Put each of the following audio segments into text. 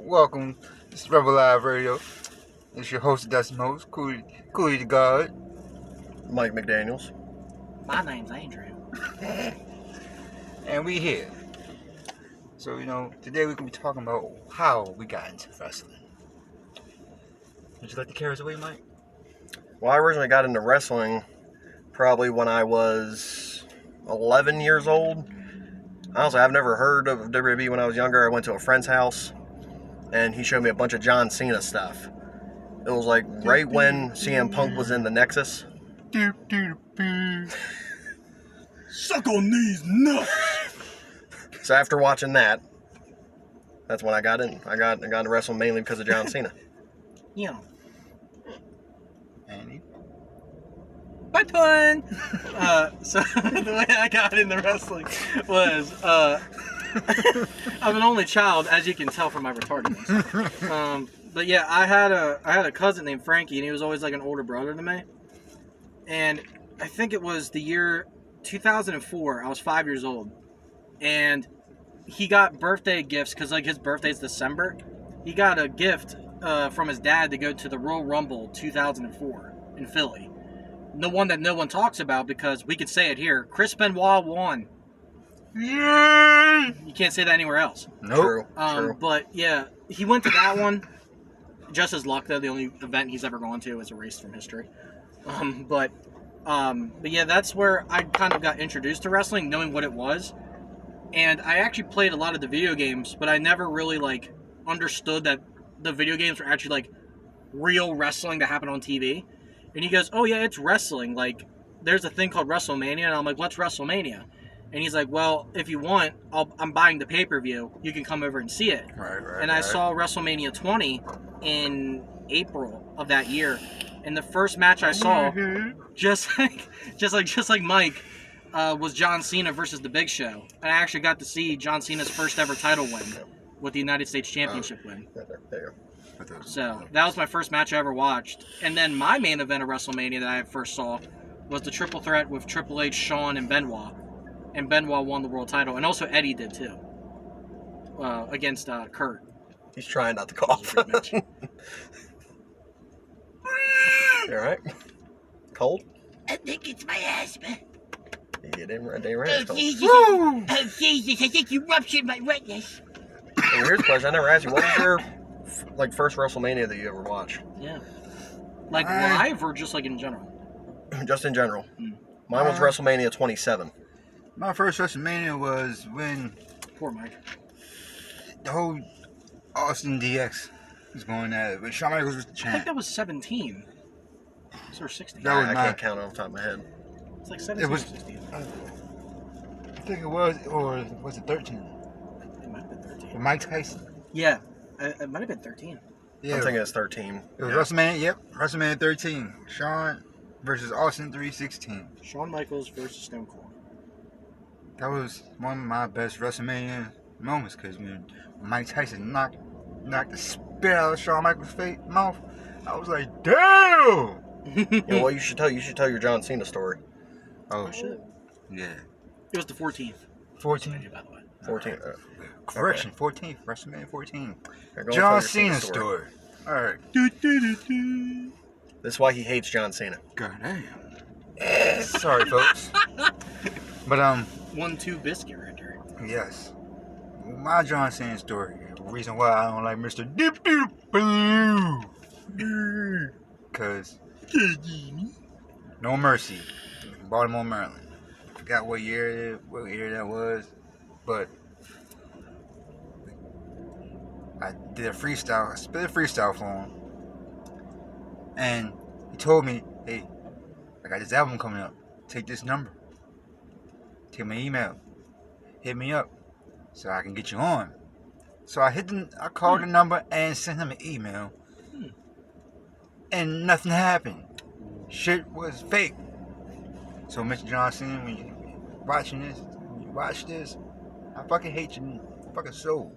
Welcome. This is Rebel Live Radio. It's your host, Desmos, Cooley the God. Mike McDaniels. My name's Andrew. And we here. So, today we're going to be talking about how we got into wrestling. Would you like to carry us away, Mike? Well, I originally got into wrestling probably when I was 11 years old. Honestly, I've never heard of WWE when I was younger. I went to a friend's house, and he showed me a bunch of John Cena stuff. It was like right when CM Punk was in the Nexus. Suck on these nuts! So after watching that, that's when I got in. I got into wrestling mainly because of John Cena. Yeah. Andy? pt1! So the way I got into wrestling was, I'm an only child, as you can tell from my retardedness. But yeah, I had a cousin named Frankie, and he was always like an older brother than me. And I think it was the year 2004. I was 5 years old, and he got birthday gifts because like his birthday's December. He got a gift from his dad to go to the Royal Rumble 2004 in Philly. The one that no one talks about because we could say it here. Chris Benoit won. Yay! You can't say that anywhere else. Nope. True. But yeah, he went to that one. Just as luck, though, the only event he's ever gone to is erased from history. But yeah, that's where I kind of got introduced to wrestling, knowing what it was. And I actually played a lot of the video games, but I never really like understood that the video games were actually like real wrestling that happened on TV. And he goes, "Oh yeah, it's wrestling. Like, there's a thing called WrestleMania." And I'm like, "What's WrestleMania?" And he's like, "Well, if you want, I'm buying the pay-per-view. You can come over and see it." Right. And I saw WrestleMania 20 in April of that year. And the first match I saw, just like Mike, was John Cena versus The Big Show. And I actually got to see John Cena's first ever title win with the United States Championship win. There you go. So that was my first match I ever watched. And then my main event of WrestleMania that I first saw was the triple threat with Triple H, Shawn, and Benoit. And Benoit won the world title. And also Eddie did too. Against Kurt. He's trying not to cough. You alright? Cold? I think it's my asthma. Yeah, they ran. Oh, Jesus. Oh, Jesus. I think you ruptured my retinas. And here's a question. I never asked you. What was your first WrestleMania that you ever watched? Yeah. Like live or just like in general? Just in general. Mine was WrestleMania 27. My first WrestleMania was when Poor Mike. the whole Austin DX was going at it. When Shawn Michaels was the I think champ. that was 17. Or 16. That was I my- can't count off the top of my head. It's like 17 It was- or 16. I think it was, or was it 13? It might have been 13. With Mike Tyson. Yeah, it might have been 13. Yeah, I'm thinking it's 13. it was WrestleMania. Yep, WrestleMania 13. Shawn versus Austin 316. Shawn Michaels versus Stone Cold. That was one of my best WrestleMania moments because when Mike Tyson knocked the spit out of Shawn Michaels' mouth, I was like, damn! Yeah, well, you should tell your John Cena story. Oh, shit. Yeah. It was the 14th. 14. By the way. 14. Correction, 14th. WrestleMania 14. Here, go John and tell your Cena story. Alright. This is why he hates John Cena. God damn. Sorry, folks. But, 1-2 biscuit right there. yes. My John Cena story. The reason why I don't like Mr. Dip Dip Boo. Because No Mercy, Baltimore, Maryland. Forgot what year that was, but I did a freestyle. I spit a freestyle for him, and he told me, "Hey, I got this album coming up. Take this number. Take my email. Hit me up, so I can get you on." So I called the number and sent him an email, and nothing happened. Shit was fake. So, Mr. Johnson, when you watch this, I fucking hate your fucking soul.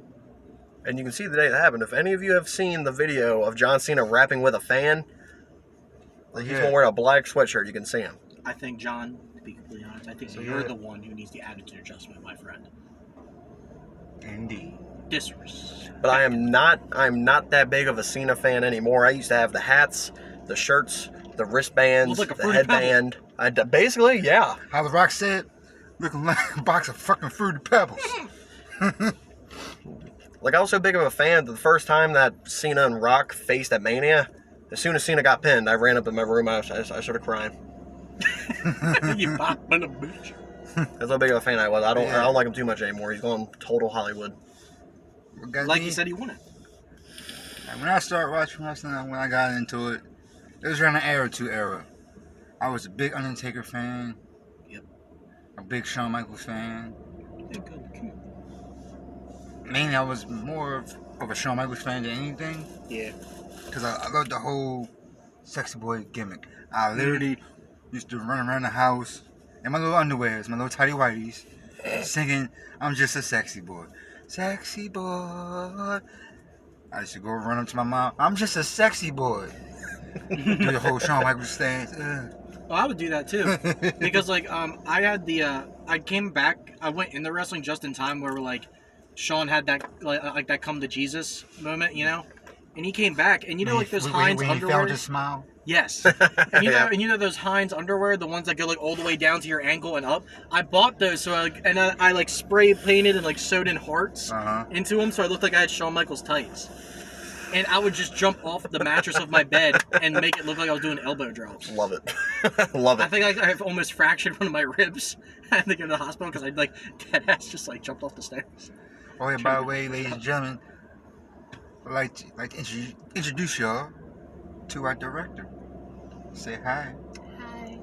And you can see the day that happened. If any of you have seen the video of John Cena rapping with a fan, like he's wearing a black sweatshirt, you can see him. I think, John, to be completely honest, I think you're the one who needs the attitude adjustment, my friend. Indeed. Disrespect. but I'm not that big of a Cena fan anymore. I used to have the hats, the shirts, the wristbands, Look like a the Fruity headband. Basically, yeah. How The Rock said, looking like a box of fucking Fruity Pebbles. Like, I was so big of a fan that the first time that Cena and Rock faced at Mania, as soon as Cena got pinned, I ran up in my room. I started crying. You pop in a bitch. That's how big of a fan I was. I Yeah. don't like him too much anymore. He's going total Hollywood. Like you said, he wanted. When I started watching wrestling, when I got into it, it was around the Era 2 era. I was a big Undertaker fan. Yep. A big Shawn Michaels fan. Yeah, good. Mainly, I was more of a Shawn Michaels fan than anything. Yeah. Because I loved the whole sexy boy gimmick. I literally used to run around the house in my little underwears, my little tidy whities, singing, I'm just a sexy boy. Sexy boy. I used to go run up to my mom, I'm just a sexy boy. Do the whole Shawn Michaels stance. Well, I would do that too, because like I had the I came back. I went in the wrestling just in time where like Sean had that like that come to Jesus moment, you know, and he came back, and you know like those Heinz when he underwear. found his smile. Yes, and Yeah. you know those Heinz underwear, the ones that go like all the way down to your ankle and up. I bought those, so I like spray painted and like sewed in hearts into them, so I looked like I had Shawn Michaels tights. And I would just jump off the mattress of my bed and make it look like I was doing elbow drops. Love it. Love I it. think I've almost fractured one of my ribs. I had to go to the hospital because I like dead ass just like jumped off the stairs. Oh yeah, by the way, ladies and gentlemen, I'd like to introduce y'all to our director. Say hi. Hi.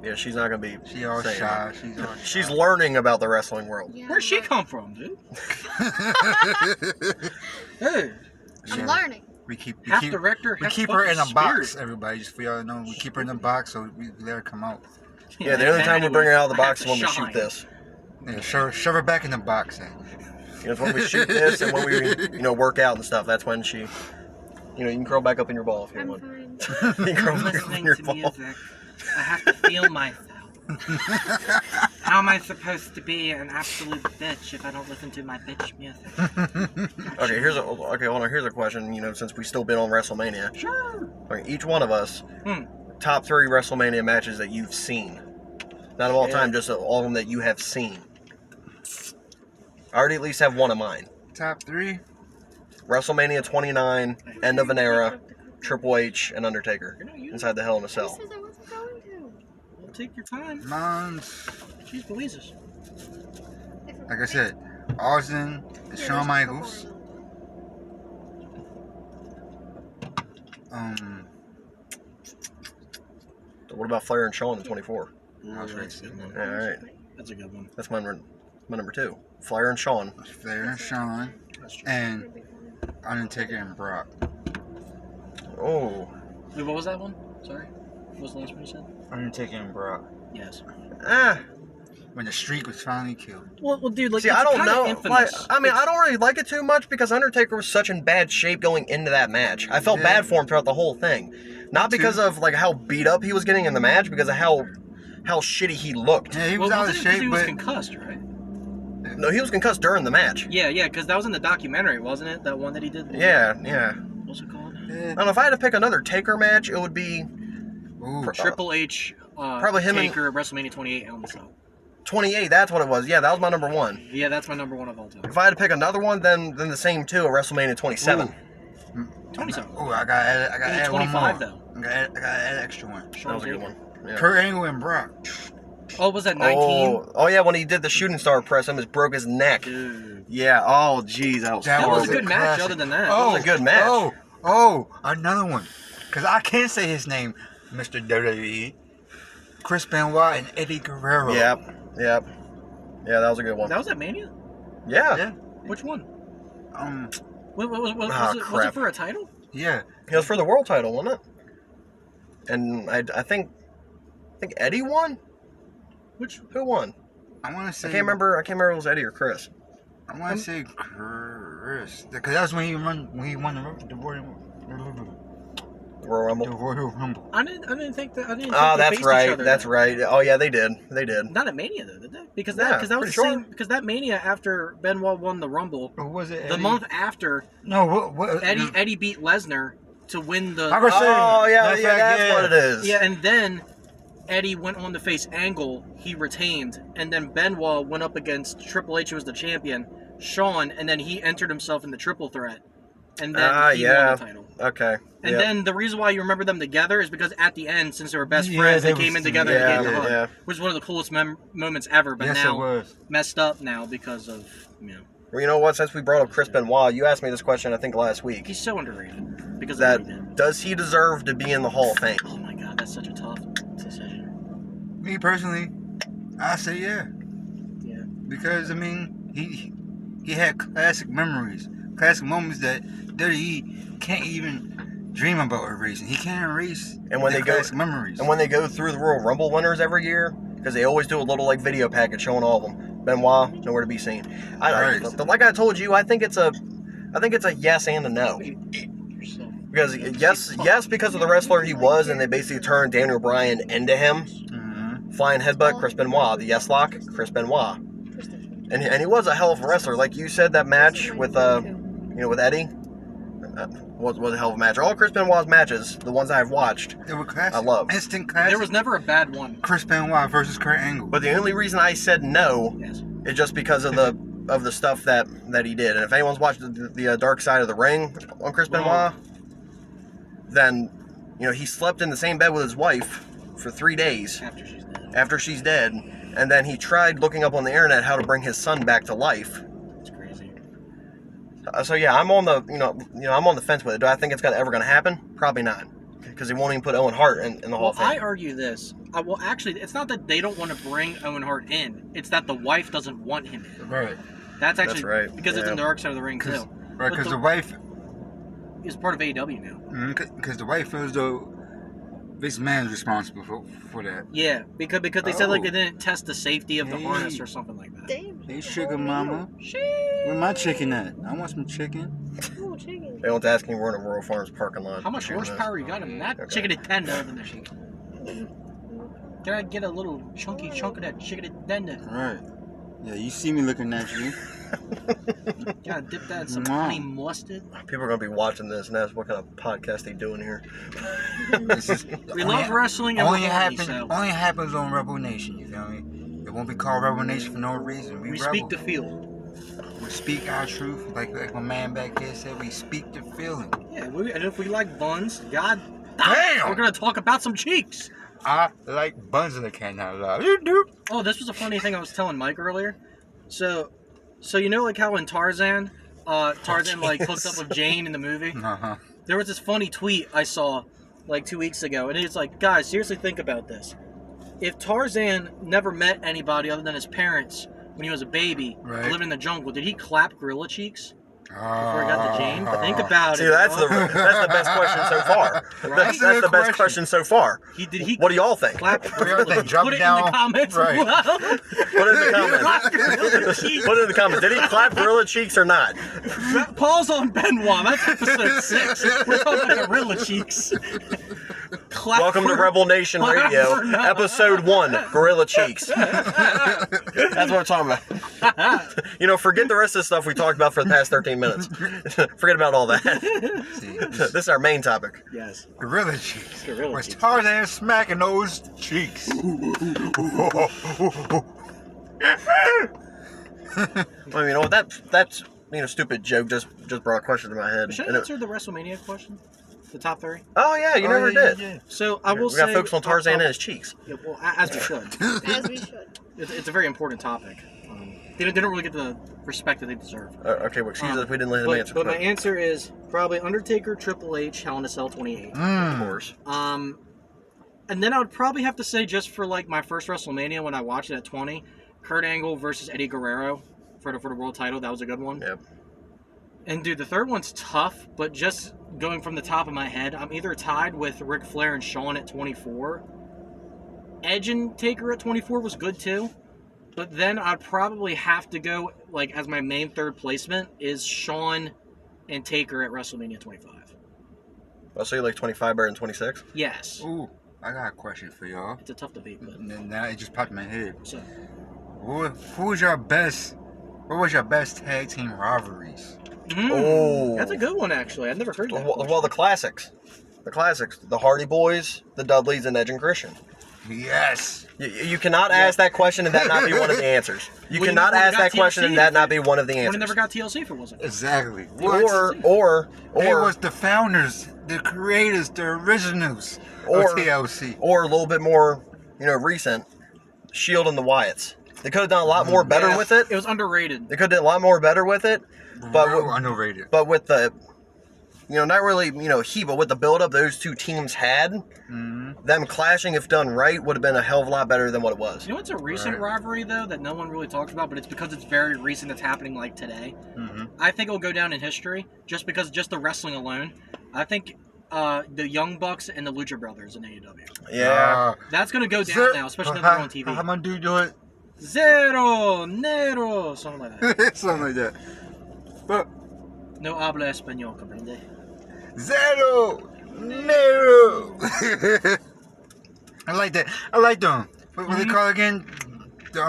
Yeah, she's not going to be She all saying shy. that. She's learning about the wrestling world. Yeah, Where'd she come from, dude? Hey, I'm learning. we keep half director, we half keep her in a fucking box, spirit. everybody. Just for y'all to know, we keep her in a box so we let her come out. Yeah, the only time we bring her out of the I have box is to when we shine. shoot this. Yeah, shove her back in the box. Then. You know, it's when we shoot this and when we, work out and stuff. That's when she, you can curl back up in your ball if you I'm want. fine. You can curl I'm back up in listening your to ball. music. I have to feel myself. How am I supposed to be an absolute bitch if I don't listen to my bitch music? Okay, hold on. Here's a question. Since we've still been on WrestleMania. Sure. Okay, each one of us, Hmm. top 3 WrestleMania matches that you've seen. Not of all Yeah. time, just all of them that you have seen. I already at least have one of mine. Top 3. WrestleMania 29, End of an Era, Triple H, and Undertaker inside the Hell in a I Cell. said I wasn't going to. Well, take your time. Mine's, Jeez Louises. like I said, Austin and Shawn Michaels. What about Flair and Shawn in 24? That's right. That's a good one. All right, That's a good one. that's my number 2. Flair and Shawn. Flair and Shawn, That's true. and Undertaker and Brock. Oh, Wait, what was that one? Sorry. What was the last one you said? Undertaker and Brock. Yes. When the streak was finally killed. Well, dude, like, see, it's I don't kinda know. infamous. I don't really like it too much because Undertaker was such in bad shape going into that match. I felt Yeah. bad for him throughout the whole thing, not because of like how beat up he was getting in the match, because of how shitty he looked. Yeah, he was out of wasn't it 'cause shape, he was but concussed, right? No, he was concussed during the match. Yeah, because that was in the documentary, wasn't it? That one that he did? Yeah. What's it called? yeah. I don't know, if I had to pick another Taker match, it would be Ooh, Triple H, Probably him and- Taker at WrestleMania 28 Hell in a Cell. 28. That's what it was. Yeah, that was my number 1. Yeah, that's my number 1 of all time. If I had to pick another one, then the same 2 at WrestleMania 27. 27. oh, I got to add one more. 25 though. I got to add an extra one. That was a good one. Yeah. Kurt Angle and Brock. Oh, was that 19? Oh, yeah, when he did the shooting star press, almost broke his neck. Dude. Yeah, oh, jeez, that was That That was a horrible. good match classic. other than that. Oh, was a good match. Oh, another one. Because I can't say his name, Mr. WWE. Chris Benoit and Eddie Guerrero. Yep. Yeah, that was a good one. That was at Mania? Yeah. Yeah. Which one? Um, Was it crap. for a title? yeah. It was for the world title, wasn't it? And I think Eddie won? Who won? I want to say. I can't remember if it was Eddie or Chris. I want to say Chris. Because that was when he won the Royal. Royal The Rumble. Royal Rumble. I didn't think that. I didn't. Oh, think they that's faced each right. other That's then. right. Oh yeah, they did. They did. Not at Mania though, did they? Because Yeah, that was the pretty sure. same. Because that Mania after Benoit won the Rumble, Or was it the Eddie? month after No, what? Eddie beat Lesnar to win the. I was saying, Oh yeah, matter of yeah, fact, that's yeah. what it is. Yeah, and then Eddie went on to face Angle. He retained, and then Benoit went up against Triple H, who was the champion, Shawn, and then he entered himself in the triple threat, and then he yeah. won the title. Okay. And Yep. then the reason why you remember them together is because at the end, since they were best Yeah, friends, they they came was- in together yeah, and gave the hug, yeah. which was one of the coolest moments ever. But Yes, it now was. messed up now because of Well, you know what? Since we brought up Chris Benoit, you asked me this question I think last week. he's so underrated because of That what he did. does he deserve to be in the Hall of Fame? Oh my god, that's such a tough decision. Me personally, I say yeah. Yeah. Because I mean, he had classic memories, classic moments that WWE can't even dream about erasing. He can't erase And when the they go- classic memories. And when they go through the Royal Rumble winners every year, because they always do a little like video package showing all of them. Benoit, nowhere to be seen. Right. Like I told you, I think it's a yes and a no. Yourself. Because yes, because of the wrestler he was, and they basically turned Daniel Bryan into him. Mhm. Flying headbutt, Chris Benoit. The yes lock, Chris Benoit. And he was a hell of a wrestler. Like you said, that match with with Eddie was a hell of a match. All Chris Benoit's matches, the ones I've watched, They were classic. I love. Instant classic. There was never a bad one. Chris Benoit versus Kurt Angle. but the only reason I said no Yes. is just because of the stuff that he did. And if anyone's watched the Dark Side of the Ring on Chris Benoit, then he slept in the same bed with his wife for 3 days After she's dead. and then he tried looking up on the internet how to bring his son back to life. It's crazy. So yeah, I'm on the I'm on the fence with it. Do I think it's ever gonna happen? Probably not, because they won't even put Owen Hart in the Hall Well, of Fame. I argue this. Well, actually, it's not that they don't want to bring Owen Hart in. It's that the wife doesn't want him in. Right. That's actually right, because it's yeah. in the Dark Side of the Ring too. Right, But because the- the wife, He's part of AEW now. because the wife feels though this man's responsible for that. Yeah, because they said like Oh. they didn't test the safety of the Hey. harness or something like that. Damn. Hey, sugar mama, where my chicken at? I want some chicken. Oh, chicken. They don't ask me we're in a Royal Farms parking lot. How much Doing this. horsepower you got in that Okay. chicken tender than the sheep? Can I get a little chunky chunk of that chicken tender? Right. Yeah, you see me looking at you. Can I dip that in some Wow. honey mustard? People are gonna be watching this and ask what kind of podcast they doing here. This is We love wrestling and only we're horny, so only happens on Rebel Nation. You feel me? It won't be called Rebel Nation for no reason. we rebel. speak the field. We speak our truth, like my man back here said. We speak the feeling. Yeah, and if we like buns, God Damn! we're gonna talk about some cheeks. I like buns in the can I love. You do. Oh, this was a funny thing I was telling Mike earlier. So you know like how in Tarzan, Tarzan like hooked up with Jane in the movie? Uh-huh. There was this funny tweet I saw like 2 weeks ago, and it's like, guys, seriously think about this. If Tarzan never met anybody other than his parents when he was a baby, Right. living in the jungle, did he clap gorilla cheeks before he got to Jane? Think Ah. about See, it. that's bro. the best question so far. Right? That's That's a the good best question. question so far. Did he What do y'all think? clap What do y'all think? Drop Put it it down. in the comments Right. below. Put it in the comments. Clap gorilla cheeks. Put it in the comments. Did he clap gorilla cheeks or not? Pause on Benoit. That's episode 6. We're talking about gorilla cheeks. Clap Welcome to for- Rebel Nation clap Radio, for no. episode 1, Gorilla Cheeks. That's what we're talking about. Forget the rest of the stuff we talked about for the past 13 minutes. Forget about all that. See, This is our main topic. Yes. gorilla cheeks. Gorilla Was cheeks. Tarzan smacking those cheeks? I mean, that's stupid joke just brought a question to my head. Should And I it- answer the WrestleMania question? The top 3? oh yeah, you never did. So I will We say. got focused on Tarzan and his cheeks. Yeah, well, as we should. As we should. It's a very important topic. They don't really get the respect that they deserve. Okay, well, excuse us if we didn't let him answer. But my answer is probably Undertaker, Triple H, Hell in a Cell 28. of course. And then I would probably have to say, just for like my first WrestleMania when I watched it at 20, Kurt Angle versus Eddie Guerrero for the world title. That was a good one. Yep. And dude, the third one's tough, but just going from the top of my head, I'm either tied with Ric Flair and Shawn at 24. Edge and Taker at 24 was good too. But then I'd probably have to go, like, as my main third placement is Shawn and Taker at WrestleMania 25. I'll say you like 25 better than 26. Yes. Ooh, I got a question for y'all. It's a tough debate, but And then now it just popped in my head. so Who was your best? What was your best tag team rivalries? Oh. that's a good one actually. I've never heard that. Well, the classics. The classics. The Hardy Boys, the Dudleys, and Edge and Christian. Yes. You cannot ask that question and that not be one of the answers. You Well, you cannot never ask got that question TLC and that if not it- be one of the Would answers. have never got TLC if it wasn't. Exactly. Or They was the founders, the creators, the originals of TLC. Or a little bit more, recent, Shield and the Wyatts. They could have done a lot more better Yeah, with it. It was underrated. They could have done a lot more better with it. But Real underrated. But with the, not really, heat, but with the build-up those two teams had, them clashing, if done right, would have been a hell of a lot better than what it was. You know what's a recent rivalry though that no one really talks about, but it's because it's very recent. It's happening like today. I think it'll go down in history just because the wrestling alone. I think the Young Bucks and the Lucha Brothers in AEW. Yeah. That's gonna go down now, especially if they're on TV. How my dude do it? Zero, Nero, something like that. Something like that. But No habla español, comprende? Zero Nero. I like that. I like them. What they call again? The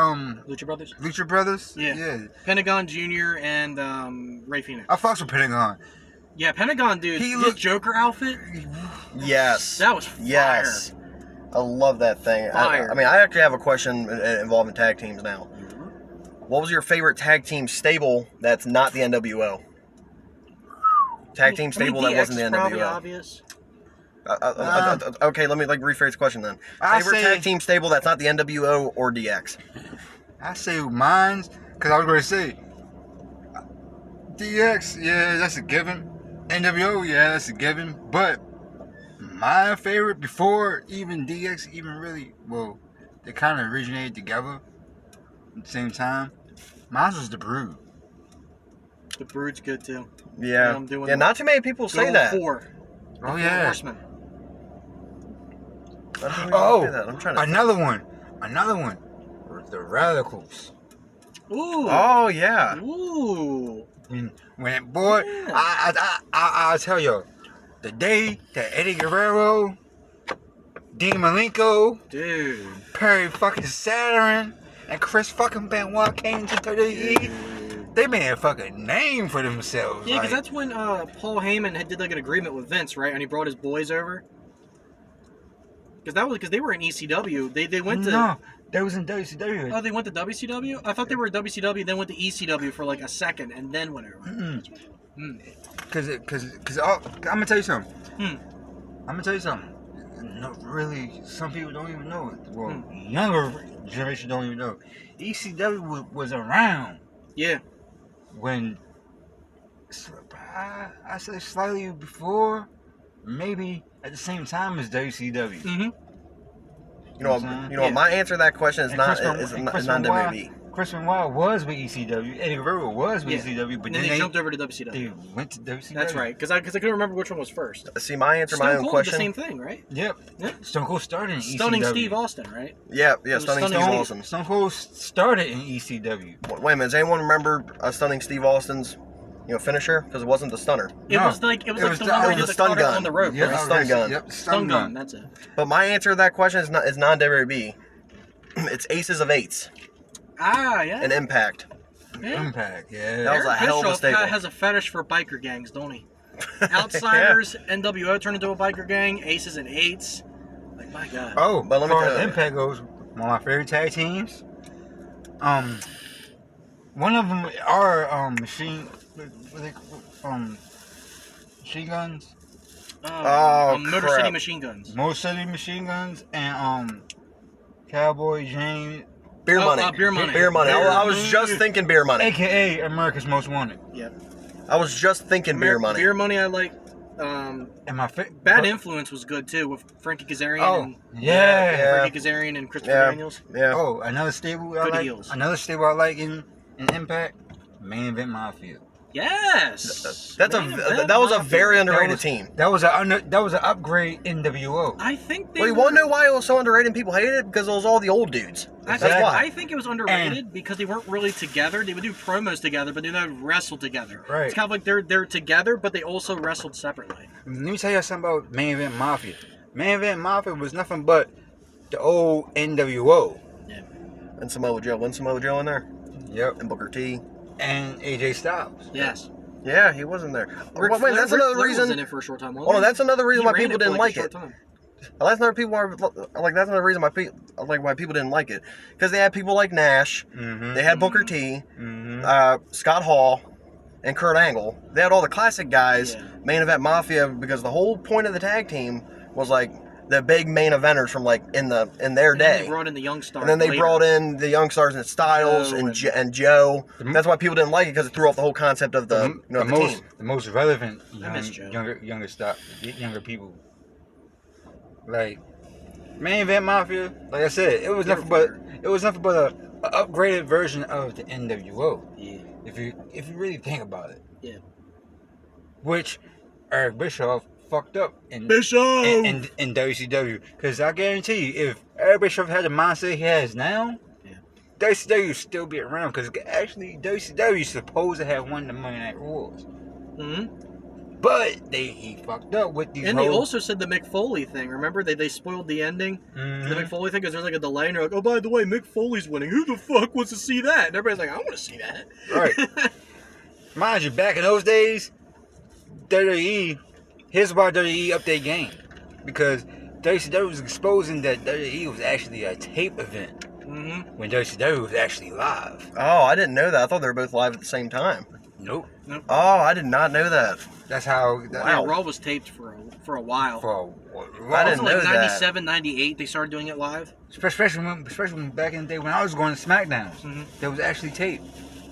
Lucha Brothers? Lucha Brothers. Yeah. Pentagon Jr. and Ray Phoenix. I fucks with Pentagon. Yeah, Pentagon, dude. He His look- Joker outfit, Yes. that was fire. Yes. I love that thing. Fire. I mean, I actually have a question involving tag teams now. What was your favorite tag team stable that's not the NWO? Tag team stable that wasn't the DX probably NWO. obvious. Okay, let me rephrase the question then. I Favorite say- tag team stable that's not the NWO or DX? I say mine's because I was going to say DX. Yeah, that's a given. NWO. Yeah, that's a given. But my favorite before even DX even really they kind of originated together at the same time. Mine was the Brood. The Brood's good too. Yeah. I'm doing Yeah, not too many people Good say old that. Four. Oh yeah. Horsemen. Not too many people Oh, say that. I'm trying to another one. The Radicals. Ooh. Oh yeah. Ooh. When boy, Yeah. I'll tell you, the day that Eddie Guerrero, Dean Malenko, Dude. Perry fucking Saturn, and Chris fucking Benoit came to WWE, they made a fucking name for themselves. Yeah, because like, that's when Paul Heyman did like an agreement with Vince, right? And he brought his boys over. Because they were in ECW. They went to no, that was in WCW. Oh, they went to WCW? I thought they were at WCW, then went to ECW for like a second, and then went over. Cause I'm gonna tell you something. Hmm. I'm gonna tell you something. No, really, some people don't even know it. Well, younger generation don't even know. ECW was around Yeah. when I say slightly before, maybe at the same time as WCW. Mm-hmm. You know what? My answer to that question is And not Chris Benoit- WWE. Chris Benoit was with ECW. Eddie Guerrero was with ECW, but And then they jumped over to WCW. They went to WCW. That's right, because I couldn't remember which one was first. See, my answer, Stone my own Cold question. did the same thing, right? Yep. Yep. Stone Cold started in Stunning ECW. Steve Austin, right? Yeah, was Stunning Steve Stunning Austin. Stone Cold started in ECW. Wait a minute, does anyone remember Stunning Steve Austin's, finisher? Because it wasn't the stunner. It No. was like It the was one the- where it he was did the stun cutter gun. on the rope, Yep, right? Stun gun. Yep, Stun gun, that's it. But my answer to that question is non WWE. It's Aces of Eights Ah, yeah. and Impact. Yeah. Impact, yeah. That was a Eric hell of a Bischoff staple. has a fetish for biker gangs, don't he? Outsiders, NWO turned into a biker gang, Aces and Eights. Like, my God. Oh, But let me as far tell as you- Impact goes, one of my favorite tag teams. One of them are machine guns, Oh, Motor crap. City Machine Guns. Motor City Machine Guns, and Cowboy James, Beer Oh, Money. Beer Money. Beer Money. Beer I was just thinking Beer Money. aka America's Most Wanted. Yep. I was just thinking Beer Money. Beer Money, I like. And my Bad Influence was good too with Frankie Kazarian Oh, and yeah. Frankie Kazarian and Christopher Yeah. Daniels. Yeah. Oh, another stable I Good like. heels. Another stable I like in Impact. Main Event Mafia. Yes. That was a very underrated team. That was an upgrade NWO. I think they Well, you want to know why it was so underrated and people hated it? Because it was all the old dudes. That's why. I think it was underrated because they weren't really together. They would do promos together, but they don't wrestle together. Right. It's kind of like they're together, but they also wrestled separately. Let me tell you something about Main Event Mafia. Main Event Mafia was nothing but the old NWO. Yeah. And Samoa Joe. Wasn't Samoa Joe in there? Yep. And Booker T. And AJ Styles. Yes. Yeah, he wasn't there. Ric Wait, Flair- that's Ric another Flair was in reason. it for a short time. Oh, no, that's another reason He why ran people for didn't a like short it. time. That's another people are like. That's another reason why people didn't like it, because they had people like Nash, they had Booker T, Scott Hall, and Kurt Angle. They had all the classic guys. Yeah. Main Event Mafia, because the whole point of the tag team was like the big main eventers from like in their And then day. they brought in the young stars. And then they later. brought in the young stars and Styles Joe and Joe. Mhm. That's why people didn't like it, because it threw off the whole concept of the team. The most relevant miss Joe. younger people. Like Main Event Mafia, like I said, it was nothing but a upgraded version of the NWO. Yeah. If you really think about it. Yeah. Which Eric Bischoff fucked up in WCW, because I guarantee you, if Eric Bischoff had the mindset he has now, WCW would still be around, because actually WCW is supposed to have won the Monday Night Wars. Mm-hmm. But he fucked up with these. And they also said the Mick Foley thing. Remember, they spoiled the ending. The Mick Foley thing, because there's like a delay, and they're like, "Oh, by the way, Mick Foley's winning. Who the fuck wants to see that?" And everybody's like, "I want to see that." Right. Mind you, back in those days, WWE, here's why WWE upped their game, because WCW was exposing that WWE was actually a tape event when WCW was actually live. Oh, I didn't know that. I thought they were both live at the same time. Nope. Oh, I did not know that. That's how. Yeah, Raw was taped for a while. I didn't know like that. 97, 98, they started doing it live. Especially when back in the day when I was going to SmackDowns, that was actually taped.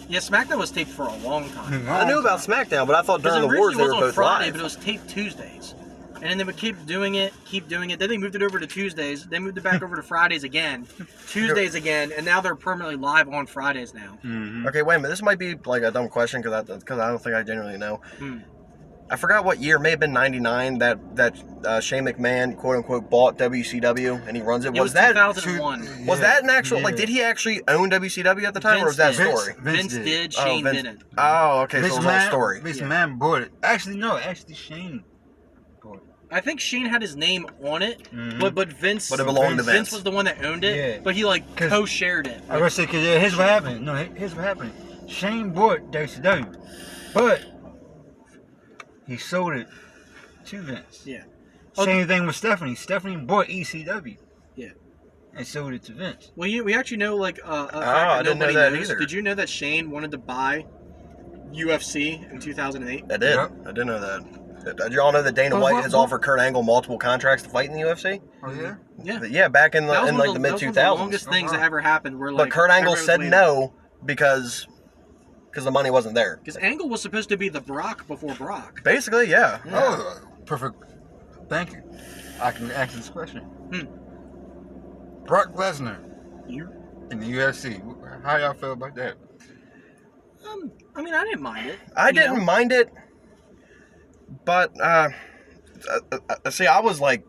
Yeah, SmackDown was taped for a long time. I knew about SmackDown, but I thought during the Because wars they it were was on both Friday, live. but it was taped Tuesdays. And then they would keep doing it. Then they moved it over to Tuesdays. They moved it back over to Fridays again, Tuesdays again, and now they're permanently live on Fridays now. Okay, wait a minute. This might be like a dumb question because I don't think I genuinely know. I forgot what year. It may have been '99 that Shane McMahon, quote unquote, bought WCW and he runs it. It was that 2001. Was that an actual like? Did he actually own WCW at the time, or was that a Vince story? Vince did. Shane didn't. Oh, okay. Vince So it was all a story. Vince McMahon bought it. Actually, no. Actually, Shane bought it. I think Shane had his name on it, but Vince. But it belonged to Vince. Vince was the one that owned it, Yeah. but he like co-shared it. I was saying, because here's what happened. No, here's what happened. Shane bought WCW, but he sold it to Vince. Yeah. Same thing with Stephanie. Stephanie bought ECW. Yeah. And sold it to Vince. Well, we actually know like a fact I that didn't know nobody that knows. either. Did you know that Shane wanted to buy UFC in 2008? I did. Yep. I didn't know that. Did y'all know that Dana White has offered Kurt Angle multiple contracts to fight in the UFC? Oh yeah. Yeah. Yeah, back in That was the one of mid the longest 2000s. things that ever happened. Where like, But Kurt Angle everybody was said waiting. no because the money wasn't there. Because Angle was supposed to be the Brock before Brock. Basically, yeah. Oh, perfect. Thank you. I can ask this question. Brock Lesnar in the UFC. How y'all feel about that? I mean, I didn't mind it. I you didn't know? mind it, but see, I was like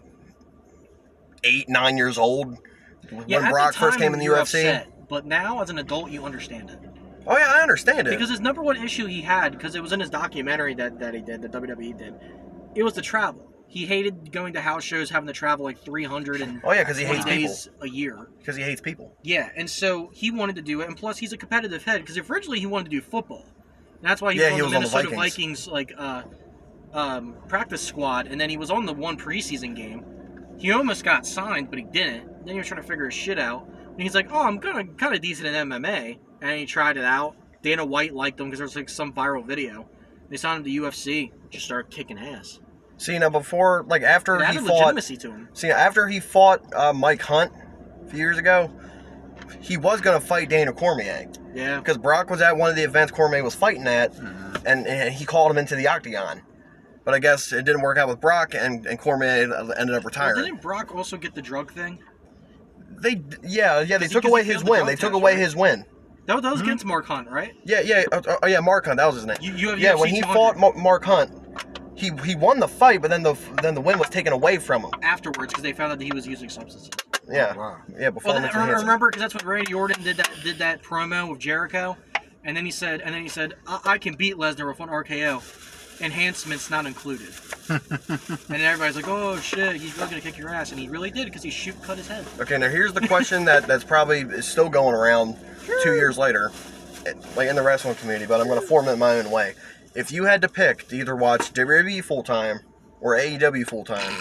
8, 9 years old Yeah, when at Brock the first time came in the you were UFC. upset, but now, as an adult, you understand it. Oh yeah, I understand it. Because his number one issue he had, because it was in his documentary that he did, that WWE did, it was the travel. He hated going to house shows, having to travel like 300 and Oh yeah, because he hates days people. a year. Because he hates people. Yeah, and so he wanted to do it, and plus he's a competitive head, because originally he wanted to do football. And that's why he Yeah, was he on the was on the Minnesota Vikings like practice squad, and then he was on the one preseason game. He almost got signed, but he didn't. Then he was trying to figure his shit out, and he's like, "Oh, I'm kind of decent in MMA," and he tried it out. Dana White liked him because there was like some viral video. They signed him to UFC, just started kicking ass. See now, before like after It he added fought, legitimacy to him. after he fought Mike Hunt a few years ago, he was gonna fight Dana Cormier. Yeah. Because Brock was at one of the events Cormier was fighting at, and he called him into the octagon. But I guess it didn't work out with Brock, and Cormier ended up retiring. Well, didn't Brock also get the drug thing? They Because took away his failed the win. drug They took test, away right? his win. That was against Mark Hunt, right? Yeah, Mark Hunt, that was his name. You have Yeah, UFC when he 200 fought Mark Hunt, he won the fight, but then the win was taken away from him. afterwards because they found out that he was using substances. Yeah, Oh, wow. yeah, before Well, Nixon Hansen. remember because that's when Randy Orton did that promo with Jericho, and then he said, I can beat Lesnar with one RKO, enhancements not included. And everybody's like, oh shit, he's really gonna kick your ass, and he really did because he cut his head. Okay, now here's the question that's probably is still going around 2 years later, like in the wrestling community, but I'm going to form it in my own way. If you had to pick to either watch WWE full time or AEW full time,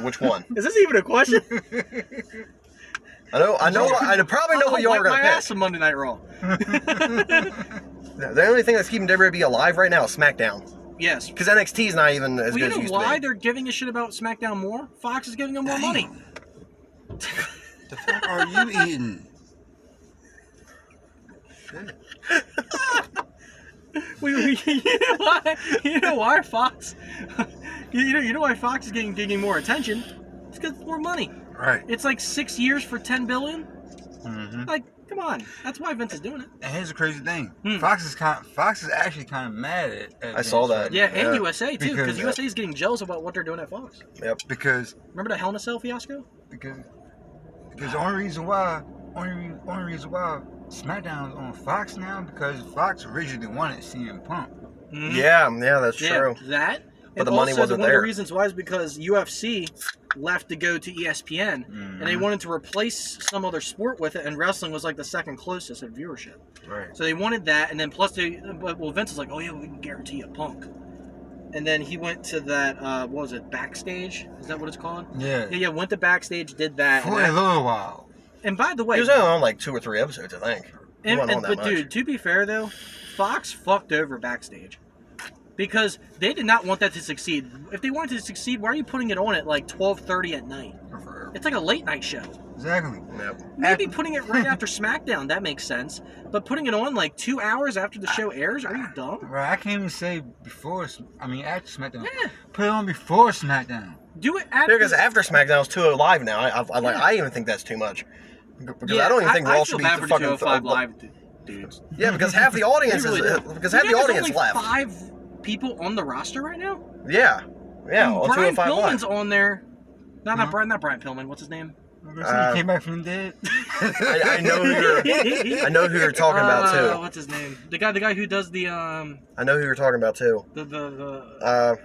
which one? Is this even a question? I probably know what you are going my to ass pick. on Monday Night Raw. The only thing that's keeping WWE alive right now is SmackDown. Yes. Because NXT is not even as Well, good you as it know used why to be. they're giving a shit about SmackDown more? Fox is giving them more money. The fuck are you eating? Shit. You know why Fox? You know why Fox is getting more attention? It's because it's more money. Right. It's like 6 years for $10 billion. Mm-hmm. Like, come on, that's why Vince is doing it. And here's the crazy thing. Hmm. Fox is actually kind of mad at I saw Vince that. right Yeah, now. and Yeah. USA too, because Because- USA is getting jealous about what they're doing at Fox. Because Remember the Hell in a Cell fiasco? the only reason why SmackDown is on Fox now because Fox originally wanted CM Punk. Mhm. Yeah, that's Yeah, true. that. But And the money also, wasn't one of there. the reasons why is because UFC left to go to ESPN, and they Mhm. wanted to replace some other sport with it, and wrestling was like the second closest in viewership. Right. So they wanted that, and then plus Vince was like, oh yeah, we can guarantee you Punk. And then he went to that, what was it, Backstage? Is that what it's called? Yeah. Yeah, went to Backstage, did that. For a little while. And by the way, He was only on like 2 or 3 episodes, I think. He wasn't on that but much. dude, to be fair though, Fox fucked over Backstage. Because they did not want that to succeed. If they wanted to succeed, why are you putting it on at like 12:30 at night? It's like a late night show. Exactly. Yep. Maybe putting it right after SmackDown, that makes sense. But putting it on like 2 hours after the show airs, are you dumb? Right. I can't even say before. After SmackDown. Yeah. Put it on before SmackDown. Do it after. Because after SmackDown is 205 Live now. I even think that's too much. Because I don't even think Raw should be I feel the bad for fucking the 205 Live dudes. Yeah, because half the audience They really is do. because half the There's audience only left. 5 people on the roster right now. Yeah, And on Brian 205 Pillman's Live. on there. No, Huh? not Brian Pillman. What's his name? He came back from the dead. I know who you're talking about too. What's his name? The guy who does the I know who you're talking about too. the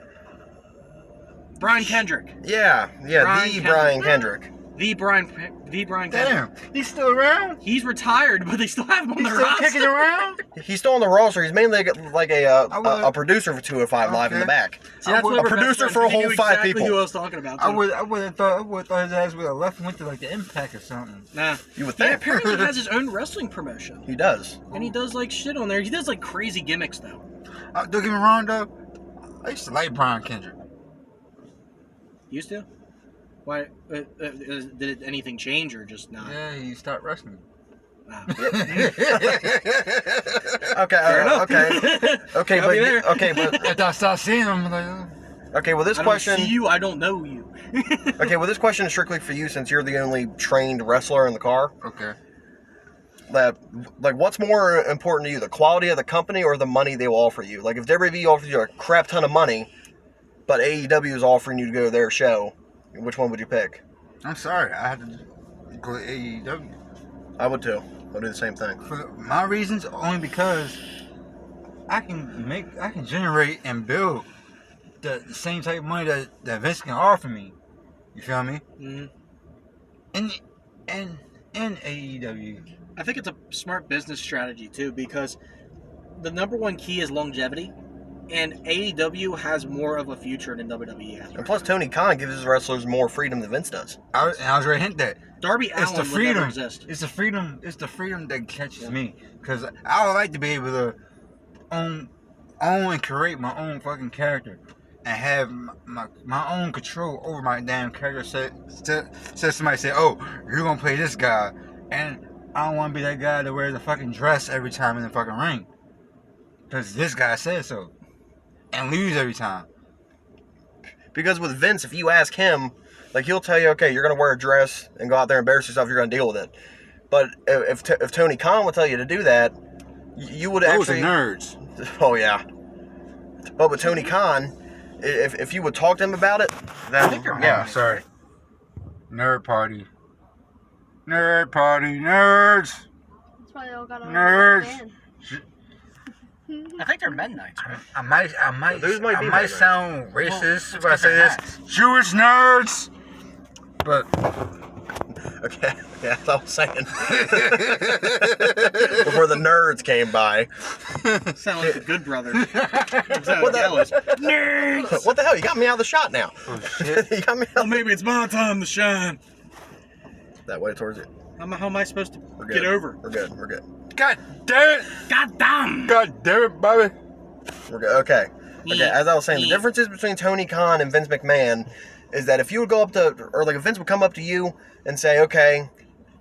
Brian Kendrick. Yeah, Brian Kendrick. The Brian Kendrick. Damn. He's still around? He's retired, but they still have him on He's the still roster. kicking around? He's still on the roster. He's mainly like a producer for 205 Live in the Okay. back. See, that's A why we're producer best for a friends, 'cause he whole knew 5 exactly people. Who I was talking about? I too. would have thought his ass would have left and went to like the Impact or something. Nah. You would He think. apparently has his own wrestling promotion, He does. and he does like shit on there. He does like crazy gimmicks though. Don't get me wrong though. I used to like Brian Kendrick. Used to. Why? Did anything change or just not? Yeah, he stopped wrestling. Ah. Okay, Fair enough. okay, Gotta be there. but After I stopped seeing him, I'm like, okay. Well, this I don't question. see you. I don't know you. Okay, well, this question is strictly for you since you're the only trained wrestler in the car. okay. Like, what's more important to you, the quality of the company or the money they will offer you? Like, if WWE offers you a crap ton of money, but AEW is offering you to go to their show, which one would you pick? I'm sorry, I had to go to AEW. I would too. I'd do the same thing. For my reasons, only because I can generate and build the same type of money that Vince can offer me. You feel me? Mhm. In AEW. I think it's a smart business strategy too, because the number one key is longevity, and AEW has more of a future than WWE has. And plus, Tony Khan gives his wrestlers more freedom than Vince does. I was ready to hint that. Darby It's Allin the would freedom. never exist. It's the freedom. It's the freedom that catches me. Because I would like to be able to own and create my own fucking character and have my own control over my damn character. Say somebody say, "Oh, you're gonna play this guy," and I don't want to be that guy that wears the fucking dress every time in the fucking ring. Because this guy said so, and lose every time. Because with Vince, if you ask him, like, he'll tell you, okay, you're going to wear a dress and go out there and embarrass yourself, you're going to deal with it. But if Tony Khan would tell you to do that, you would Those actually. are nerds. Oh yeah. But with Tony Khan, if you would talk to him about it, then yeah. Sorry. Nerd party. Nerd party. Nerds. That's why they all got on Nerds. band. I think they're midnights, right? I might Those might be nerds. sound racist if I Well, say this. Jewish nerds. But Okay, yeah, that's what I was saying. Before the nerds came by. Sound like the Good Brothers. What the- Nerds! What the hell? You got me out of the shot now. oh shit. You got me Well, out maybe it's my time to shine. that way towards it. How am I supposed to We're good. get over? We're good. We're good. God damn it. God damn! God damn it, Bobby. We're good. Okay. Okay. As I was saying, the differences between Tony Khan and Vince McMahon is that if you would go up to, or like if Vince would come up to you and say, okay,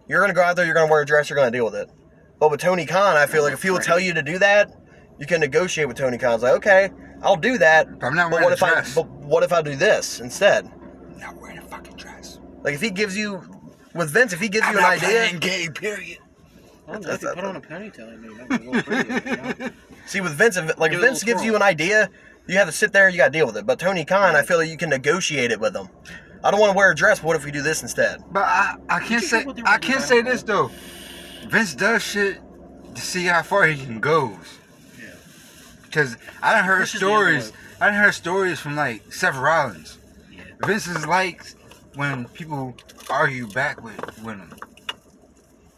you're going to go out there, you're going to wear a dress, you're going to deal with it. But with Tony Khan, I feel like if he would tell you to do that, you can negotiate with Tony Khan. It's like, okay, I'll do that. But I'm not But wearing what a if dress. but what if I do this instead? I'm not wearing a fucking dress. Like if he gives you, with Vince, if he gives I'm you an not idea. playing gay, period. I don't know if you put on a ponytail, maybe that'd be a little prettier, you know? See, with Vince, if, like if Give it a Vince little gives you twirl. an idea, you have to sit there and you got to deal with it. But Tony Khan, I feel like you can negotiate it with him. I don't want to wear a dress, but what if we do this instead? But I can't say this though. Vince does shit to see how far he can go. Yeah. Because I done heard Pushes the stories. envelope. I done heard stories from like Seth Rollins. Yeah. Vince is like when people argue back with him.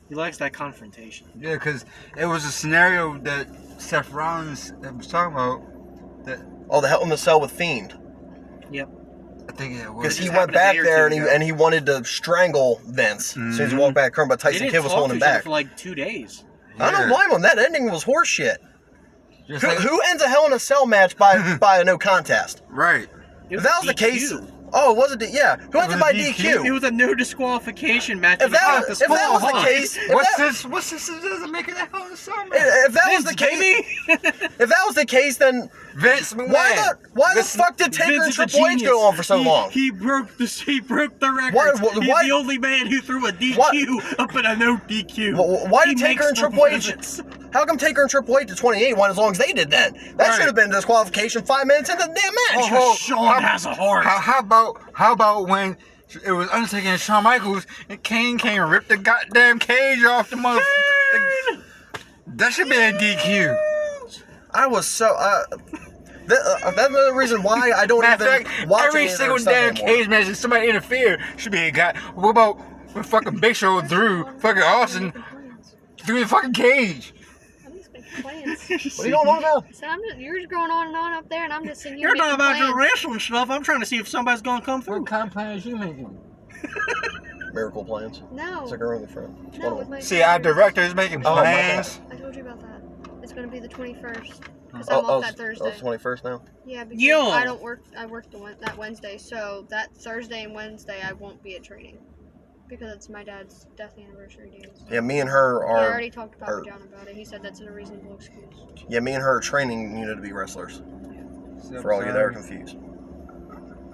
He likes that confrontation. Yeah, because it was a scenario that Seth Rollins was talking about. That Oh, the Hell in the Cell with Fiend. Yep. I think it was. Because he just went happened a back day or there two and ago. he wanted to strangle Vince as soon as he walked back, but They Tyson didn't Kidd was talk holding to him each other back. for like 2 days. I don't blame him. That ending was horseshit. Just Who, like- who ends a Hell in a Cell match by a no contest? Right. It If that was the DQ. case, oh, was it? Yeah, who ends was it by a DQ? DQ? It was a no disqualification match. If that was the case, What's this? Doesn't make it a hell of a summer. if that was the case, if that was the case, then Vince McMahon. why the Vince- fuck did Taker and Vince is a Triple H genius. go on for so long? He broke the record. Why- He's the only man who threw a DQ What? up in a no DQ. Why He did Taker makes and Triple H? movements. How come Taker and Triple H to 28 went as long as they did then? That Right. should have been disqualification 5 minutes into the damn match. Oh, Sean has a heart. How about when it was Undertaker and Shawn Michaels and Kane came and ripped the goddamn cage off the mother. That should be a DQ. I was so. That's another reason why I don't Matter of even fact, watch every any of their single stuff damn anymore. cage match that somebody interfered should be a guy. What about when fucking Big Show threw fucking Austin through the fucking cage? I'm just making plans. What are you going on about? So you're just going on and on up there, and I'm just sitting here You're making talking about your plans. wrestling stuff. I'm trying to see if somebody's gonna come through. What kind of plans you making? Miracle plans. No. It's like a really friend. It's No, one with of my See, our daughter. director is making Oh, my plans. I told you about that. It's going to be the 21st. Because them. I'm off that Thursday. It's 21st now. Yeah, because Yo. I don't work. I work that Wednesday, so that Thursday and Wednesday I won't be at training because it's my dad's death anniversary days. Yeah, me and her I are. already talked to Papa John about it. He said that's a reasonable excuse. Yeah, me and her are training to be wrestlers. For all you that are confused.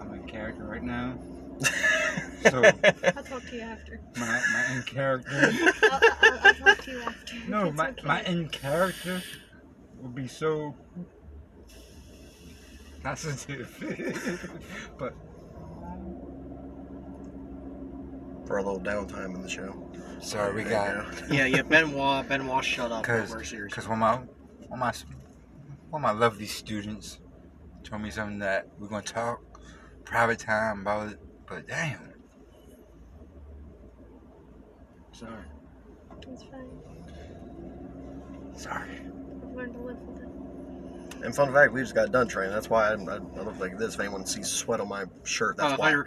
I'm in character right now. So I'll talk to you after. my in character. I'll talk to you after. No, It's my okay. in character would be so positive. But For a little downtime in the show. sorry, we There got Yeah. Benoit, shut up. We're serious. because one of my lovely students told me something that we're gonna talk private time about it. But damn, Sorry. It's fine. sorry. I've learned to live with it. And fun fact, we just got done training. That's why I look like this. If anyone sees sweat on my shirt, that's I thought why. you were